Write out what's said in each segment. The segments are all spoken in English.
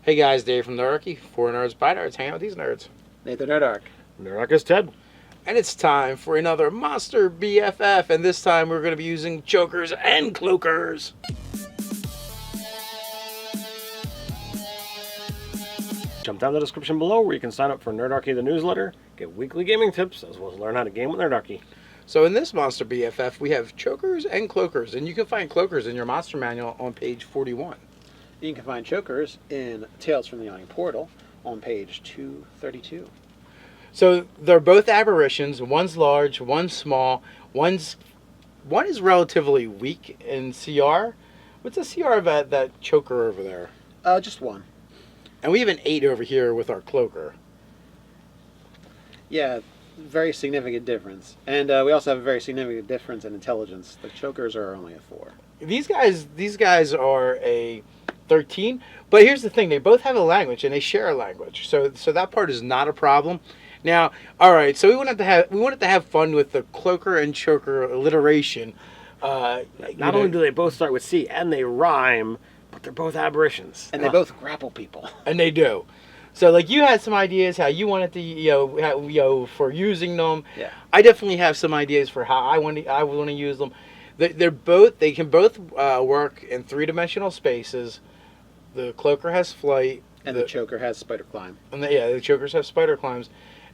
Hey guys, Dave from Nerdarchy, for nerds by nerds, hang out with these nerds. Nathan Nerdark. Nerdarchy's Ted. And it's time for another Monster BFF, and this time we're going to be using Chokers and Cloakers. Jump down the description below where you can sign up for Nerdarchy the newsletter, get weekly gaming tips, as well as learn how to game with Nerdarchy. So in this Monster BFF, we have Chokers and Cloakers, and you can find Cloakers in your Monster Manual on page 41. You can find Chokers in Tales from the Yawning Portal on page 232. So they're both aberrations. One's large, one's small. One is relatively weak in CR. What's the CR of that choker over there? Just one. And we have an 8 over here with our cloaker. Yeah, very significant difference. And we also have a very significant difference in intelligence. The Chokers are only a 4. These guys are a 13. But here's the thing: they both have a language and they share a language. So that part is not a problem. Now, all right. So we wanted to have fun with the cloaker and choker alliteration. Not only do they both start with C and they rhyme, but they're both aberrations. And they both grapple people. And they do. So, like, you had some ideas how you wanted to, for using them. Yeah. I definitely have some ideas for how I want to use them. They can both work in 3-dimensional spaces. The cloaker has flight, And the Choker has spider climb. and the chokers have spider climbs.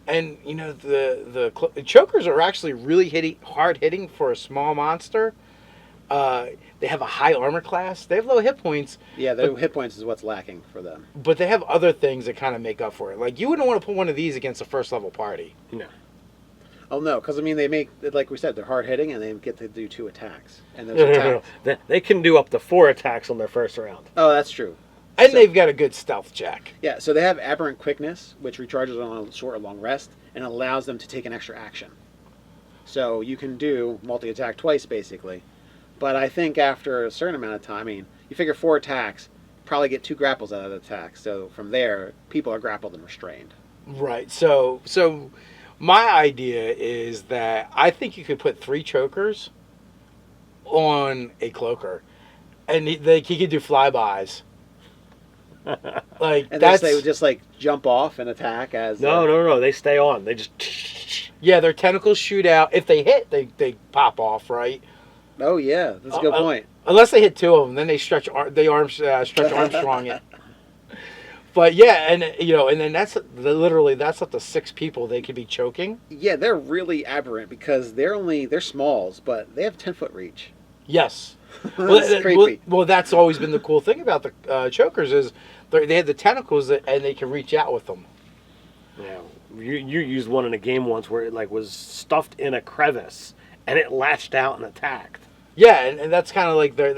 And the chokers are actually really hard hitting for a small monster. They have a high armor class. They have low hit points. Yeah, their hit points is what's lacking for them. But they have other things that kind of make up for it. Like, you wouldn't want to put one of these against a first level party. No. Oh, no, because, I mean, they make, like we said, they're hard hitting and they get to do 2 attacks. And those attacks... They can do up to 4 attacks on their first round. Oh, that's true. And they've got a good stealth check. Yeah, so they have aberrant quickness, which recharges on a short or long rest, and allows them to take an extra action. So you can do multi-attack twice, basically. But I think after a certain amount of time, I mean, you figure 4 attacks, probably get 2 grapples out of the attack. So from there, people are grappled and restrained. Right. So my idea is that I think you could put 3 chokers on a cloaker, and he could do flybys. Like, And they would just, like, jump off and attack as... No. They stay on. They just... Yeah, their tentacles shoot out. If they hit, they pop off, right? Oh, yeah. That's a good point. Unless they hit 2 of them, then they stretch Armstrong it. But yeah, and then that's up to 6 people they could be choking. Yeah, they're really aberrant because they're smalls, but they have 10-foot reach. Yes. That's creepy. Well, that's always been the cool thing about the chokers is they have the tentacles and they can reach out with them. Yeah. You used one in a game once where it was stuffed in a crevice and it latched out and attacked. Yeah, and that's kind of like their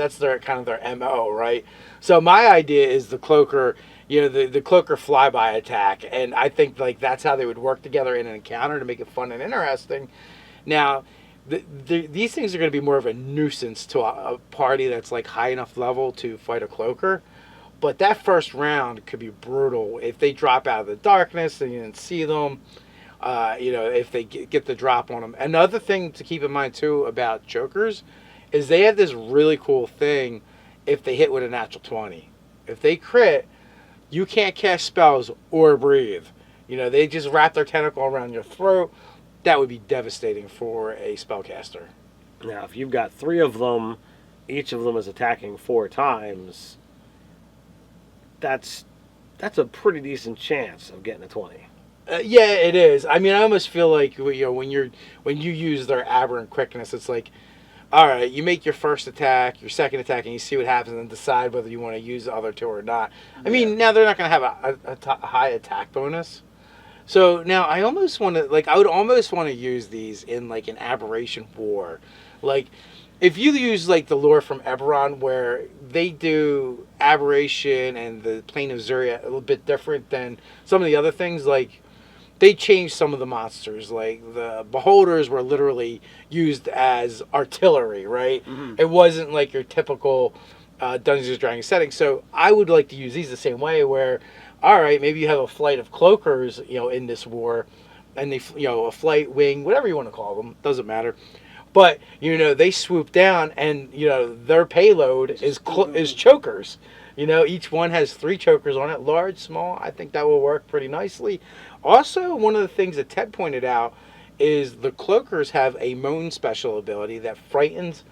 MO, right? So my idea is the cloaker, the cloaker flyby attack, and I think that's how they would work together in an encounter to make it fun and interesting. Now, these things are going to be more of a nuisance to a party that's high enough level to fight a cloaker. But that first round could be brutal if they drop out of the darkness and you didn't see them. If they get the drop on them. Another thing to keep in mind too about chokers is they have this really cool thing if they hit with a natural 20. If they crit, you can't cast spells or breathe. They just wrap their tentacle around your throat. That would be devastating for a spellcaster. Now, if you've got 3 of them, each of them is attacking 4 times, that's a pretty decent chance of getting a 20. Yeah, it is. I mean, I almost feel like when you use their aberrant quickness, it's like, all right, you make your first attack, your second attack, and you see what happens, and decide whether you want to use the other 2 or not. I mean, now they're not going to have a high attack bonus. So now I almost want to, I would almost want to use these in an aberration war. If you use the lore from Eberron, where they do aberration and the plane of Zuria a little bit different than some of the other things, they changed some of the monsters. The beholders were literally used as artillery, right? Mm-hmm. It wasn't your typical Dungeons and Dragons setting. So I would like to use these the same way, where, all right, maybe you have a flight of cloakers, in this war, and they, a flight wing, whatever you want to call them, doesn't matter. But, they swoop down and, their payload is chokers. You know, each one has 3 chokers on it, large, small. I think that will work pretty nicely. Also, one of the things that Ted pointed out is the Cloakers have a moan special ability that frightens,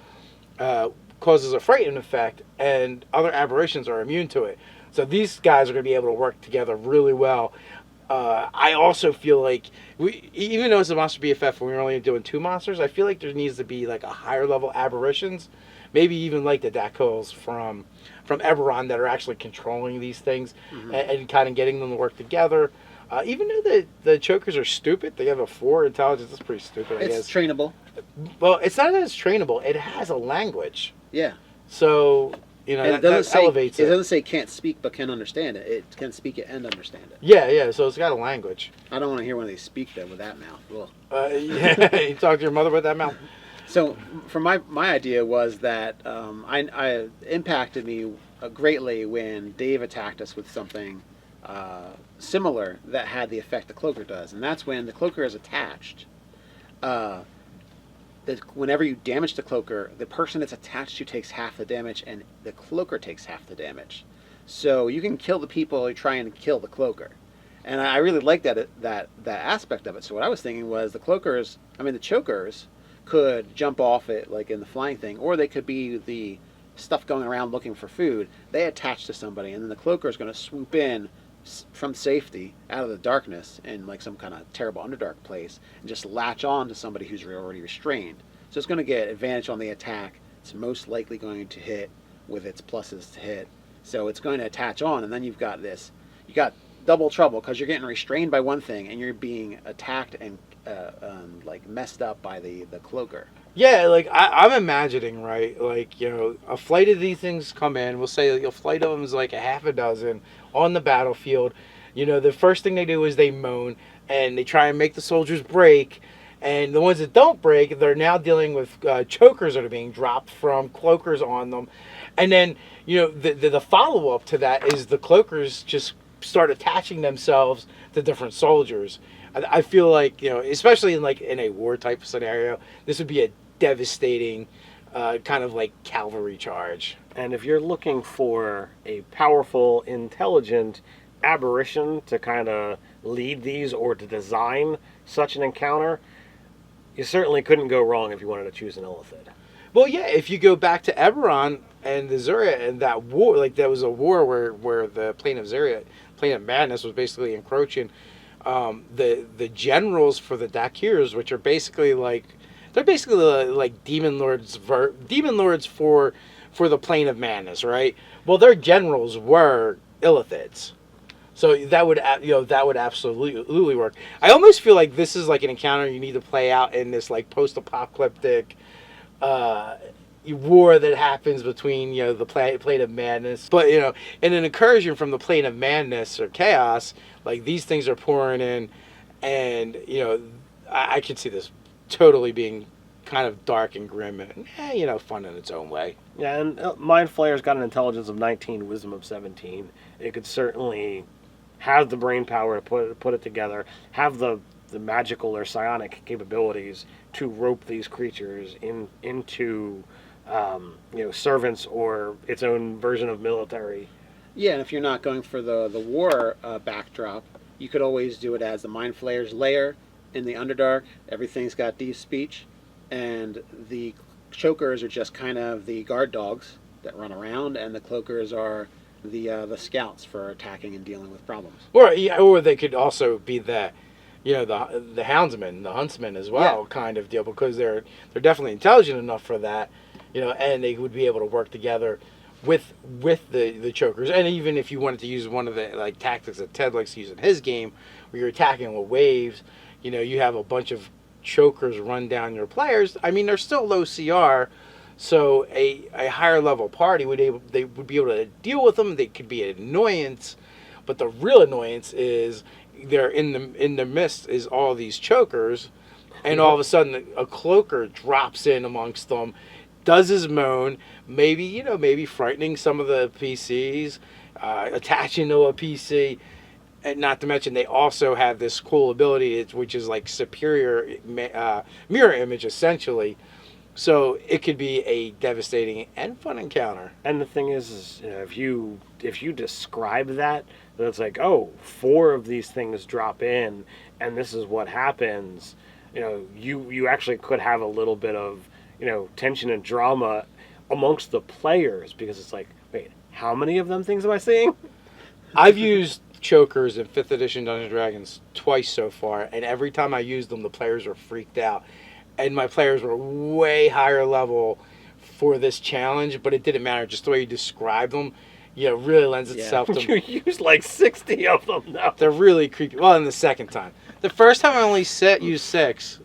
uh, causes a frightened effect, and other aberrations are immune to it. So these guys are going to be able to work together really well. I also feel like even though it's a monster BFF, and we're only doing 2 monsters, I feel like there needs to be like a higher level aberrations, maybe even like the Dacols from Eberron that are actually controlling these things and kind of getting them to work together. Even though the chokers are stupid, they have a 4 intelligence. That's pretty stupid, I guess. It's trainable. Well, it's not that it's trainable. It has a language. Yeah. So, you know, And that elevates it it. doesn't say can't speak but can understand it. It can speak it and understand it. Yeah, so it's got a language. I don't want to hear when they speak though with that mouth. Ugh. Yeah, you talk to your mother with that mouth. So, for my idea was that I impacted me greatly when Dave attacked us with something similar that had the effect the Cloaker does, and that's when the Cloaker is attached. Whenever you damage the Cloaker, the person it's attached to takes half the damage, and the Cloaker takes half the damage. So you can kill the people who try and kill the Cloaker, and I really like that aspect of it. So what I was thinking was the chokers could jump off it like in the flying thing, or they could be the stuff going around looking for food. They attach to somebody, and then the Cloaker is going to swoop in from safety out of the darkness in like some kind of terrible underdark place and just latch on to somebody who's already restrained. So it's going to get advantage on the attack. It's most likely going to hit with its pluses to hit. So it's going to attach on, and then you got double trouble because you're getting restrained by one thing and you're being attacked and like messed up by the Cloaker. Yeah, like I'm imagining, right? Like, you know, a flight of these things come in. We'll say a flight of them is like a half a dozen on the battlefield. You know, the first thing they do is they moan and they try and make the soldiers break. And the ones that don't break, they're now dealing with chokers that are being dropped from Cloakers on them. And then, you know, the follow-up to that is the Cloakers just start attaching themselves to different soldiers. I feel like, you know, especially in a war type scenario, this would be a devastating kind of like cavalry charge. And if you're looking for a powerful, intelligent aberration to kind of lead these or to design such an encounter, you certainly couldn't go wrong if you wanted to choose an Illithid. Well, yeah, if you go back to Eberron and the Zuria and that war, like there was a war where the Plane of Zuria, Plane of Madness was basically encroaching. The generals for the Dakirs, which are basically like demon lords for the Plane of Madness, right? Well, their generals were Illithids, so that would absolutely work. I almost feel like this is like an encounter you need to play out in this like post-apocalyptic war that happens between, you know, the Plane of Madness, but, you know, in an incursion from the Plane of Madness or Chaos, like these things are pouring in, and, you know, I could see this totally being kind of dark and grim and, you know, fun in its own way. Yeah, and Mind Flayer's got an intelligence of 19, wisdom of 17. It could certainly have the brain power to put it together, have the magical or psionic capabilities to rope these creatures into you know, servants or its own version of military. Yeah, and if you're not going for the war backdrop, you could always do it as the Mind Flayer's lair in the Underdark. Everything's got deep speech, and the chokers are just kind of the guard dogs that run around, and the Cloakers are the scouts for attacking and dealing with problems. Or they could also be the houndsmen, the huntsmen as well, kind of deal, because they're definitely intelligent enough for that, you know, and they would be able to work together with the chokers. And even if you wanted to use one of the like tactics that Ted likes to use in his game, where you're attacking with waves, you know, you have a bunch of chokers run down your players. I mean, they're still low CR, so a higher level party would be able to deal with them. They could be an annoyance, but the real annoyance is they're in the midst is all these chokers, and all of a sudden a Cloaker drops in amongst them, does his moan, maybe frightening some of the PCs, attaching to a PC, and not to mention they also have this cool ability which is like superior mirror image essentially, So it could be a devastating and fun encounter. And the thing is if you describe that, then it's like, oh, 4 of these things drop in, and this is what happens. You actually could have a little bit of tension and drama amongst the players, because it's like, wait, how many of them things am I seeing? I've used chokers in 5th edition Dungeons & Dragons twice so far, and every time I used them, the players were freaked out. And my players were way higher level for this challenge, but it didn't matter. Just the way you describe them, really lends itself to... You used like 60 of them now. They're really creepy. Well, in the second time. The first time I only used 6.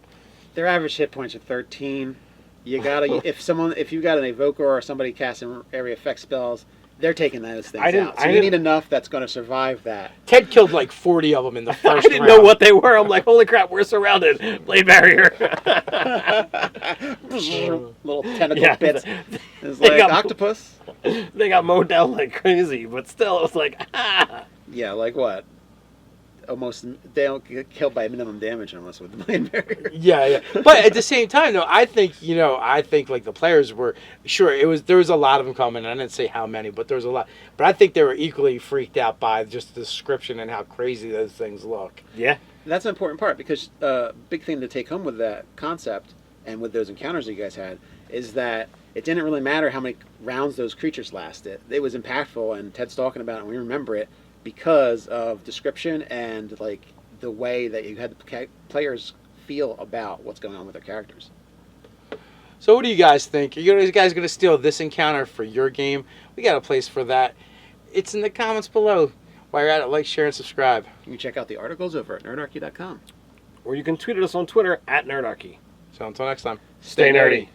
Their average hit points are 13. You gotta if you got an evoker or somebody casting area effect spells, they're taking those things out. So you need enough that's going to survive that. Ted killed like 40 of them in the first round. I didn't know what they were. I'm like, holy crap, we're surrounded. Blade barrier. Little tentacle bits. It's like octopus. They got mowed down like crazy, but still, it was like, Yeah, like what? Almost, they don't get killed by minimum damage unless with the blade barrier. Yeah. But at the same time, though, I think like the players were sure there was a lot of them coming. I didn't say how many, but there was a lot. But I think they were equally freaked out by just the description and how crazy those things look. Yeah. That's an important part, because big thing to take home with that concept and with those encounters that you guys had is that it didn't really matter how many rounds those creatures lasted. It was impactful, and Ted's talking about it, and we remember it because of description and like the way that you had the players feel about what's going on with their characters. So what do you guys think? Are you guys going to steal this encounter for your game? We got a place for that. It's in the comments below. While you're at it, like, share, and subscribe. You can check out the articles over at nerdarchy.com. Or you can tweet at us on Twitter at Nerdarchy. So until next time, Stay nerdy.